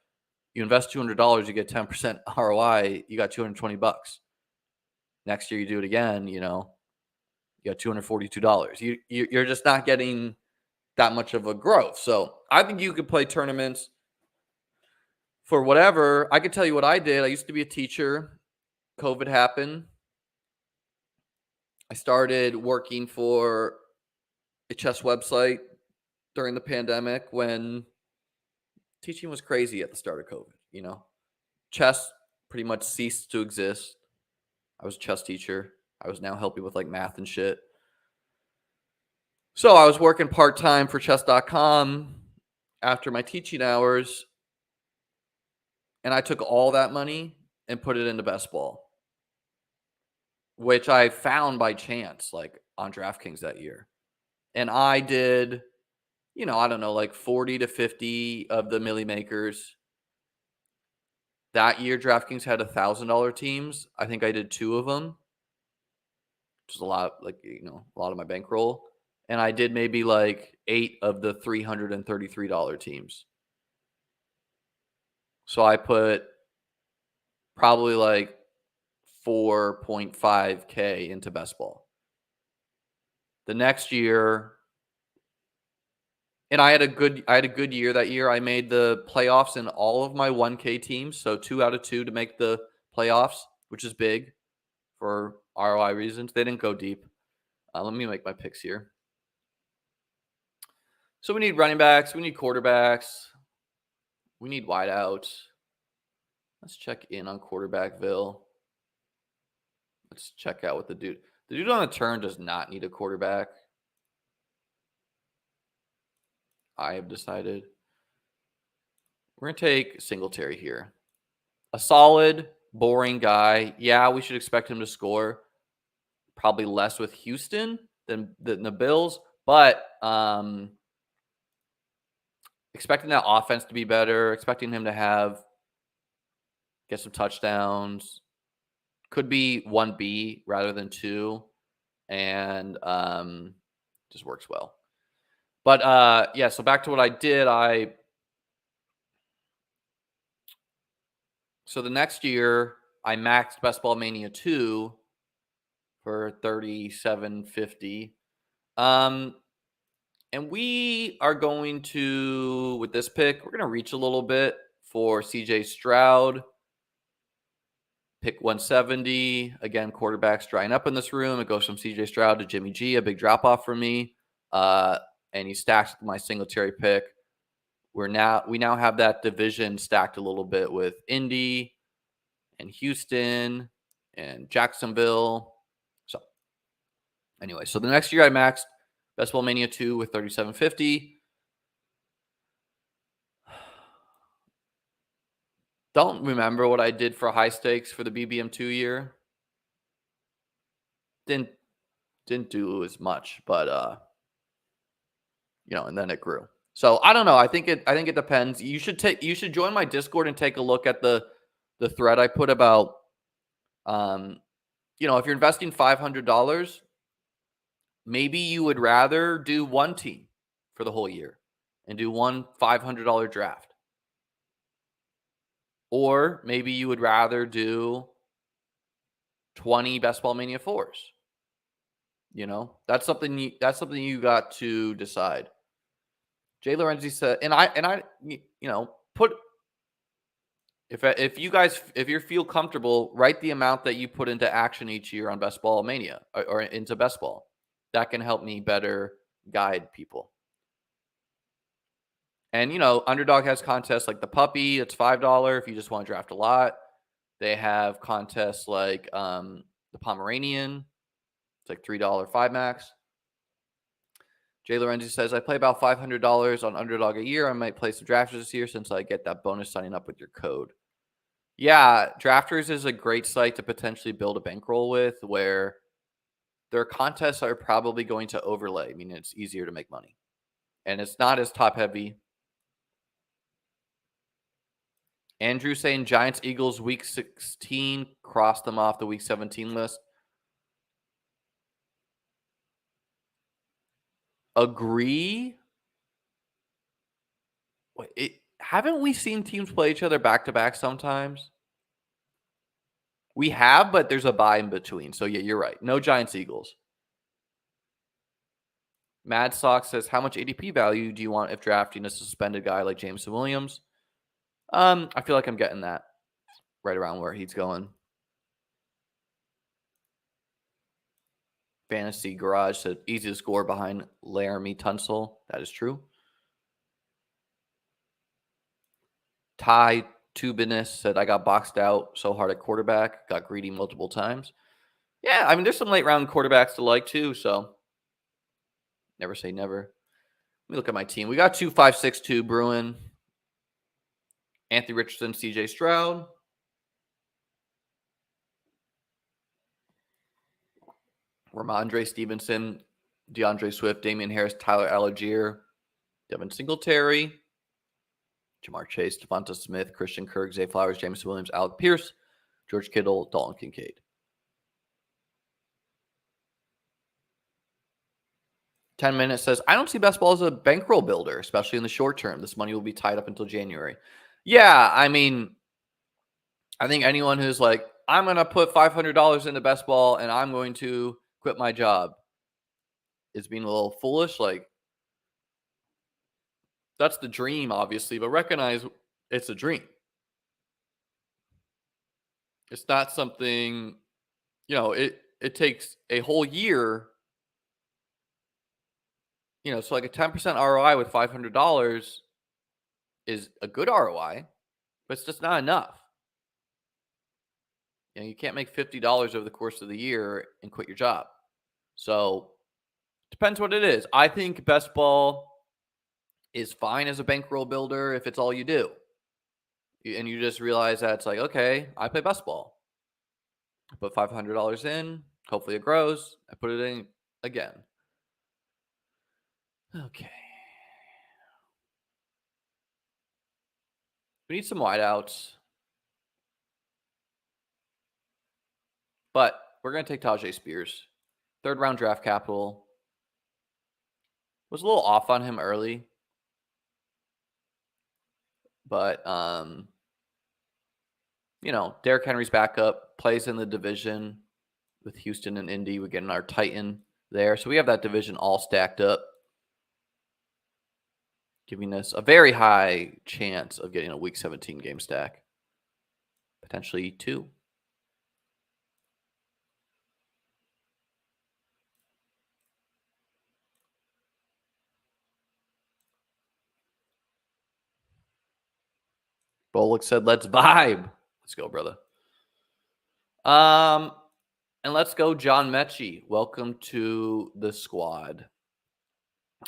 you invest $200, you get 10% ROI, you got $220. Next year you do it again, you got $242. You're just not getting that much of a growth. So I think you could play tournaments for whatever. I could tell you what I did. I used to be a teacher. COVID happened. I started working for a chess website during the pandemic when teaching was crazy at the start of COVID. Chess pretty much ceased to exist. I was a chess teacher. I was now helping with like math and shit. So I was working part-time for chess.com after my teaching hours. And I took all that money and put it into best ball, which I found by chance, like on DraftKings that year. And I did, I don't know, like 40 to 50 of the Millie Makers that year DraftKings had $1,000 teams. I think I did 2 of them, which is a lot, like, a lot of my bankroll. And I did maybe like 8 of the $333 teams. So I put probably like 4.5K into best ball. The next year, and I had a good year that year. I made the playoffs in all of my 1K teams, so 2 out of 2 to make the playoffs, which is big for ROI reasons. They didn't go deep. Let me make my picks here. So we need running backs, we need quarterbacks, we need wideouts. Let's check in on quarterbackville. Let's check out what the dude on the turn does not need a quarterback. I have decided we're going to take Singletary here. A solid, boring guy. Yeah, we should expect him to score. Probably less with Houston than the Bills, but expecting that offense to be better, expecting him to get some touchdowns. Could be 1B rather than 2, and just works well. But yeah, so back to what I did. So the next year I maxed Best Ball Mania 2 for $37.50. And we are going to, with this pick, we're going to reach a little bit for CJ Stroud. Pick 170. Again, quarterbacks drying up in this room. It goes from CJ Stroud to Jimmy G, a big drop off for me. And he stacks my Singletary pick. We now have that division stacked a little bit with Indy and Houston and Jacksonville. So anyway, so the next year I maxed Best Ball Mania 2 with $37.50. Don't remember what I did for high stakes for the BBM2 year. Didn't do as much, but and then it grew. So I don't know. I think it depends. You should join my Discord and take a look at the thread I put about if you're investing $500, maybe you would rather do one team for the whole year and do one $500 draft. Or maybe you would rather do 20 Best Ball Mania 4s. That's something you got to decide. Jay Lorenzi said, and I put, if you feel comfortable, write the amount that you put into action each year on Best Ball Mania or into Best Ball. That can help me better guide people. And, Underdog has contests like the puppy. It's $5 if you just want to draft a lot. They have contests like the Pomeranian. It's like $3 5 max. Jay Lorenzi says, I play about $500 on Underdog a year. I might play some drafters this year since I get that bonus signing up with your code. Yeah, Drafters is a great site to potentially build a bankroll with, where their contests are probably going to overlay. I mean, it's easier to make money. And it's not as top heavy. Andrew saying Giants, Eagles, week 16, cross them off the week 17 list. Agree. Haven't we seen teams play each other back-to-back sometimes? We have, but there's a bye in between. So, yeah, you're right. No Giants, Eagles. Mad Sox says, how much ADP value do you want if drafting a suspended guy like Jameson Williams? I feel like I'm getting that right around where he's going. Fantasy Garage said, easy to score behind Laramie Tunsil. That is true. Ty Tubinis said, I got boxed out so hard at quarterback. Got greedy multiple times. Yeah, I mean, there's some late round quarterbacks to like too, so never say never. Let me look at my team. We got 2-5-6-2 Bruin. Anthony Richardson, CJ Stroud. Ramondre Stevenson, DeAndre Swift, Damian Harris, Tyler Algier, Devin Singletary. Jamar Chase, Devonta Smith, Christian Kirk, Zay Flowers, James Williams, Alec Pierce, George Kittle, Dalton Kincaid. 10 Minutes says, I don't see best ball as a bankroll builder, especially in the short term. This money will be tied up until January. Yeah, I mean, I think anyone who's like, I'm going to put $500 into best ball and I'm going to quit my job is being a little foolish. Like, that's the dream, obviously, but recognize it's a dream. It's not something, it takes a whole year, so like a 10% ROI with $500 is a good ROI, but it's just not enough. You can't make $50 over the course of the year and quit your job. So depends what it is. I think best ball is fine as a bankroll builder if it's all you do. And you just realize that it's like, okay, I play best ball. I put $500 in. Hopefully it grows. I put it in again. Okay. We need some wideouts. But we're going to take Tajay Spears. 3rd round draft capital. Was a little off on him early. But, Derrick Henry's backup, plays in the division with Houston and Indy. We're getting our Titan there. So we have that division all stacked up, giving us a very high chance of getting a Week 17 game stack. Potentially 2. Bullock said, let's vibe. Let's go, brother. And let's go, John Mechie. Welcome to the squad.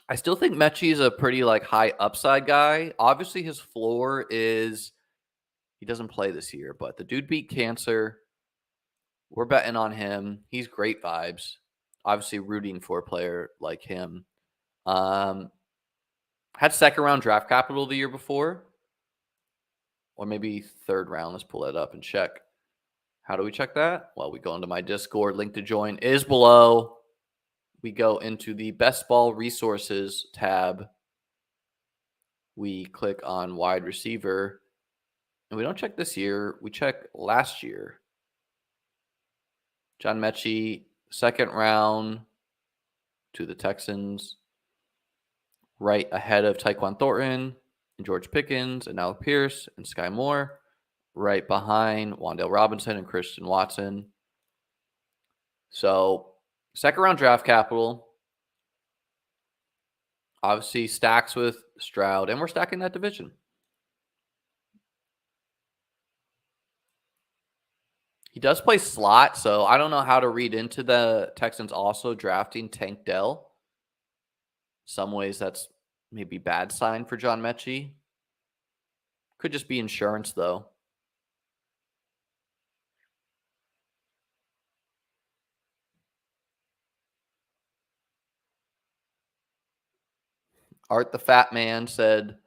I still think Mechie is a pretty high upside guy. Obviously, his floor is he doesn't play this year, but the dude beat cancer. We're betting on him. He's great vibes. Obviously, rooting for a player like him. Had 2nd round draft capital the year before, or maybe 3rd round. Let's pull that up and check. How do we check that? Well, we go into my Discord. Link to join is below. We go into the Best Ball Resources tab. We click on wide receiver. And we don't check this year. We check last year. John Mechie, 2nd round to the Texans. Right ahead of Tyquan Thornton and George Pickens and Alec Pierce and Sky Moore. Right behind Wan'Dale Robinson and Christian Watson. So, 2nd round draft capital. Obviously, stacks with Stroud, and we're stacking that division. He does play slot, so I don't know how to read into the Texans also drafting Tank Dell. Some ways that's maybe bad sign for John Mechie. Could just be insurance, though. Art the Fat Man said,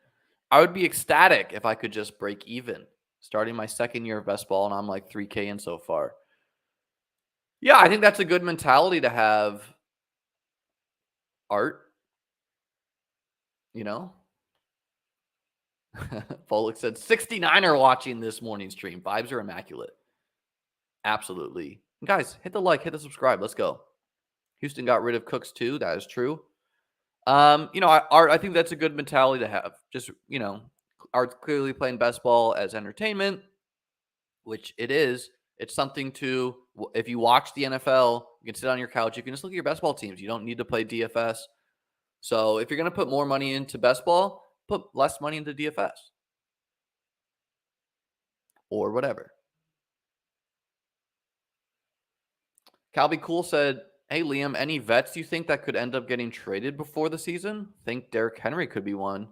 I would be ecstatic if I could just break even. Starting my 2nd year of best ball, and I'm like 3K in so far. Yeah, I think that's a good mentality to have, Art. Folek said 69 are watching this morning stream. Vibes are immaculate. Absolutely. And guys, hit the like, hit the subscribe. Let's go. Houston got rid of Cooks too. That is true. I think that's a good mentality to have. Just, Art's clearly playing best ball as entertainment, which it is. It's something to, if you watch the NFL, you can sit on your couch. You can just look at your best ball teams. You don't need to play DFS. So if you're going to put more money into best ball, put less money into DFS or whatever. Calby Cool said, hey, Liam, any vets you think that could end up getting traded before the season? Think Derrick Henry could be one.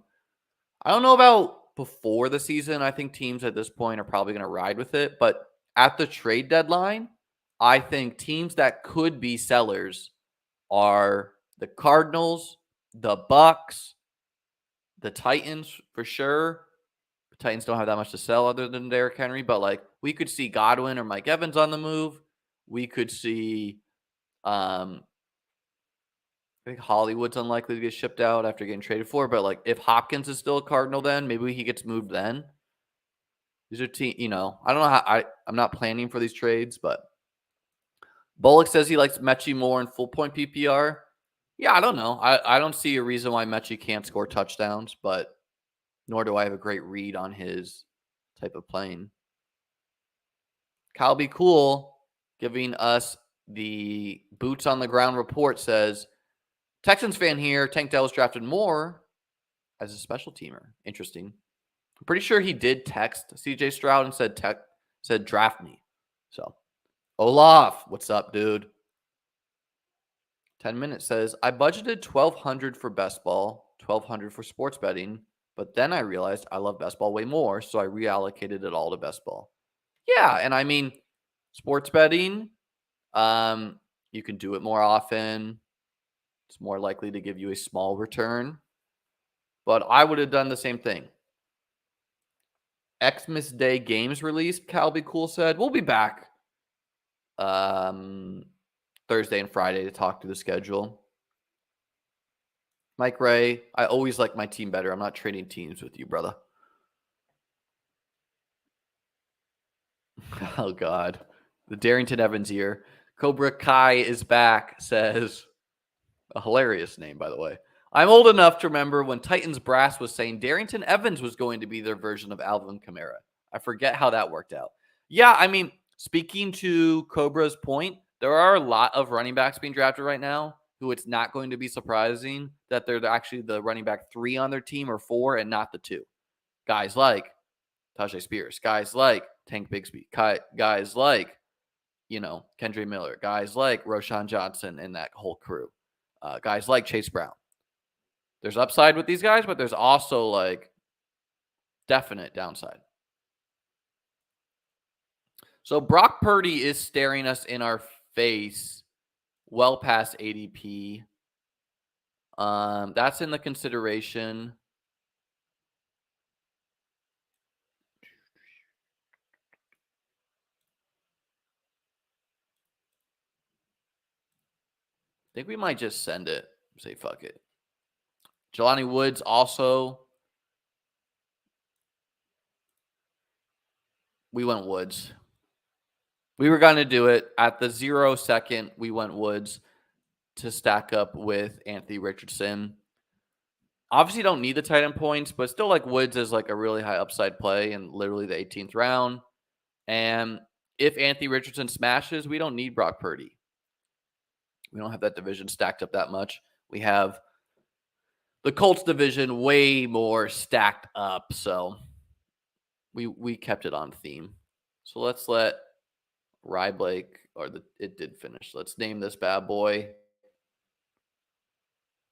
I don't know about before the season. I think teams at this point are probably going to ride with it. But at the trade deadline, I think teams that could be sellers are the Cardinals, the Bucks, the Titans for sure, Titans don't have that much to sell other than Derrick Henry, but like we could see Godwin or Mike Evans on the move. We could see I think Hollywood's unlikely to get shipped out after getting traded for, but like if Hopkins is still a Cardinal, then maybe he gets moved then. These are I don't know how I'm not planning for these trades, but Bullock says he likes Mechie more in full point PPR. Yeah, I don't know. I don't see a reason why Mechie can't score touchdowns, but nor do I have a great read on his type of playing. Kyle Be Cool giving us the boots on the ground report says, Texans fan here, Tank Dell was drafted more as a special teamer. Interesting. I'm pretty sure he did text CJ Stroud and said draft me. So, Olaf, what's up, dude? 10 minutes says, I budgeted $1,200 for best ball, $1,200 for sports betting, but then I realized I love best ball way more, so I reallocated it all to best ball. Yeah, and I mean, sports betting, you can do it more often. It's more likely to give you a small return, but I would have done the same thing. Xmas Day games released, Cal Be Cool said. We'll be back Thursday and Friday to talk through the schedule. Mike Ray, I always like my team better. I'm not trading teams with you, brother. Oh, God. The Darrington Evans year. Cobra Kai is back, says. A hilarious name, by the way. I'm old enough to remember when Titans Brass was saying Darrington Evans was going to be their version of Alvin Kamara. I forget how that worked out. Yeah, I mean, speaking to Cobra's point, there are a lot of running backs being drafted right now who it's not going to be surprising that they're actually the running back 3 on their team or 4 and not the 2. Guys like Tajay Spears, guys like Tank Bigsby, guys like, Kendre Miller, guys like Roshan Johnson and that whole crew, guys like Chase Brown. There's upside with these guys, but there's also like definite downside. So Brock Purdy is staring us in our face well past ADP. That's in the consideration. I think we might just send it. Say fuck it. Jelani Woods also. We went Woods. We were going to do it at the 0 second. We went Woods to stack up with Anthony Richardson. Obviously, don't need the tight end points, but still like Woods is like a really high upside play in literally the 18th round. And if Anthony Richardson smashes, we don't need Brock Purdy. We don't have that division stacked up that much. We have the Colts division way more stacked up, so we kept it on theme. So let's let Rye Blake, it did finish. Let's name this bad boy.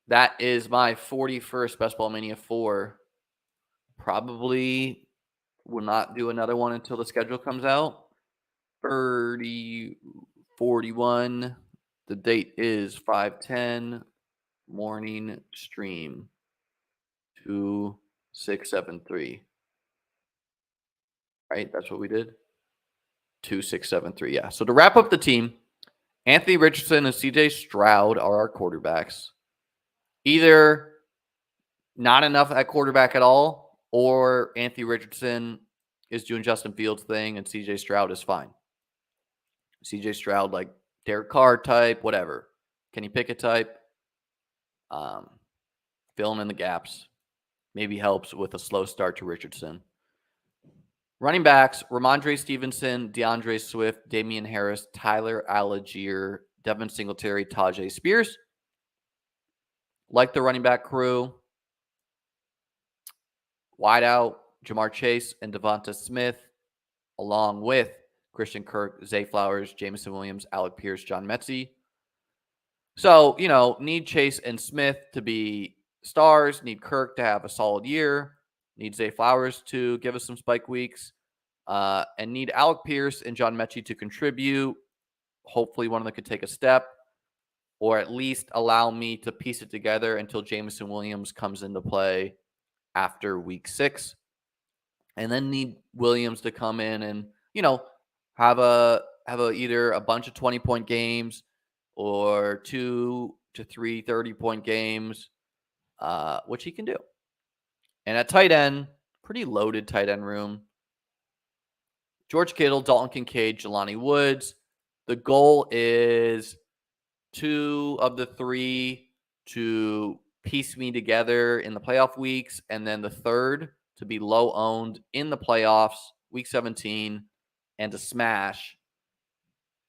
That is my 41st Best Ball Mania 4. Probably will not do another one until the schedule comes out. 41. The date is 5/10. Morning stream. 2673. Right? That's what we did. 2673. Yeah. So to wrap up the team, Anthony Richardson and CJ Stroud are our quarterbacks. Either not enough at quarterback at all, or Anthony Richardson is doing Justin Fields' thing and CJ Stroud is fine. CJ Stroud, like Derek Carr type, whatever. Kenny Pickett type. Filling in the gaps. Maybe helps with a slow start to Richardson. Running backs, Ramondre Stevenson, DeAndre Swift, Damian Harris, Tyler Algier, Devin Singletary, Tajay Spears. Like the running back crew. Wide out, Jamar Chase and Devonta Smith, along with Christian Kirk, Zay Flowers, Jameson Williams, Alec Pierce, John Metsy. So, need Chase and Smith to be stars, need Kirk to have a solid year, need Zay Flowers to give us some spike weeks, and need Alec Pierce and John Mechie to contribute. Hopefully one of them could take a step, or at least allow me to piece it together until Jameson Williams comes into play after week 6. and then need Williams to come in and, have either a bunch of 20-point games or 2 to 3 30-point games, which he can do. And at tight end, pretty loaded tight end room. George Kittle, Dalton Kincaid, Jelani Woods. The goal is 2 of the 3 to piece me together in the playoff weeks, and then the third to be low owned in the playoffs, week 17, and to smash.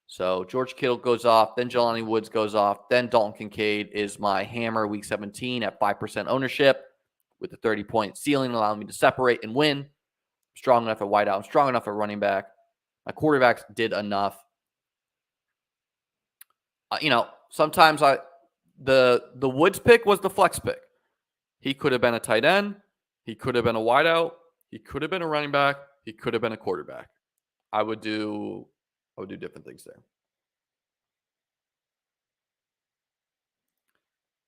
So George Kittle goes off, then Jelani Woods goes off, then Dalton Kincaid is my hammer week 17 at 5% ownership with a 30-point ceiling, allowing me to separate and win. I'm strong enough at wideout. I'm strong enough at running back. My quarterbacks did enough. Sometimes the Woods pick was the flex pick. He could have been a tight end. He could have been a wideout. He could have been a running back. He could have been a quarterback. I would do different things there.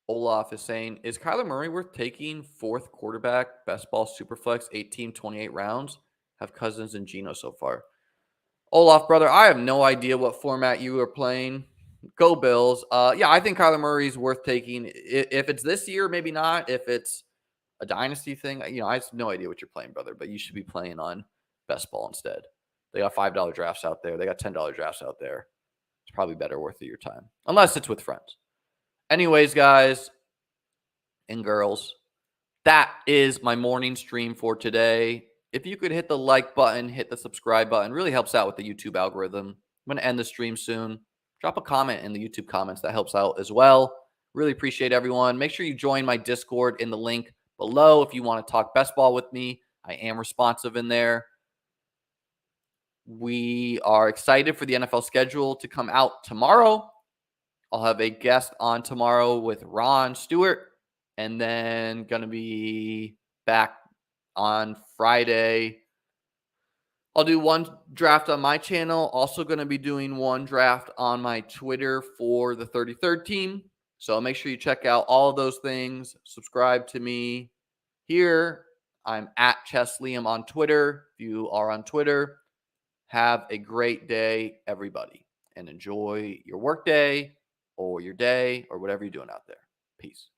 Olaf is saying, is Kyler Murray worth taking 4th quarterback, best ball, superflex, 18, 28 rounds? Have Cousins and Geno so far. Olaf, brother, I have no idea what format you are playing. Go Bills. Yeah, I think Kyler Murray is worth taking. If it's this year, maybe not. If it's a dynasty thing, I have no idea what you're playing, brother, but you should be playing on best ball instead. They got $5 drafts out there. They got $10 drafts out there. It's probably better worth of your time, unless it's with friends. Anyways, guys and girls, that is my morning stream for today. If you could hit the like button, hit the subscribe button, really helps out with the YouTube algorithm. I'm going to end the stream soon. Drop a comment in the YouTube comments. That helps out as well. Really appreciate everyone. Make sure you join my Discord in the link below if you want to talk best ball with me. I am responsive in there. We are excited for the NFL schedule to come out tomorrow. I'll have a guest on tomorrow with Ron Stewart, and then going to be back on Friday. I'll do one draft on my channel. Also going to be doing one draft on my Twitter for the 33rd team. So make sure you check out all of those things. Subscribe to me here. I'm at Chess Liam on Twitter. If you are on Twitter, have a great day, everybody, and enjoy your work day or your day or whatever you're doing out there. Peace.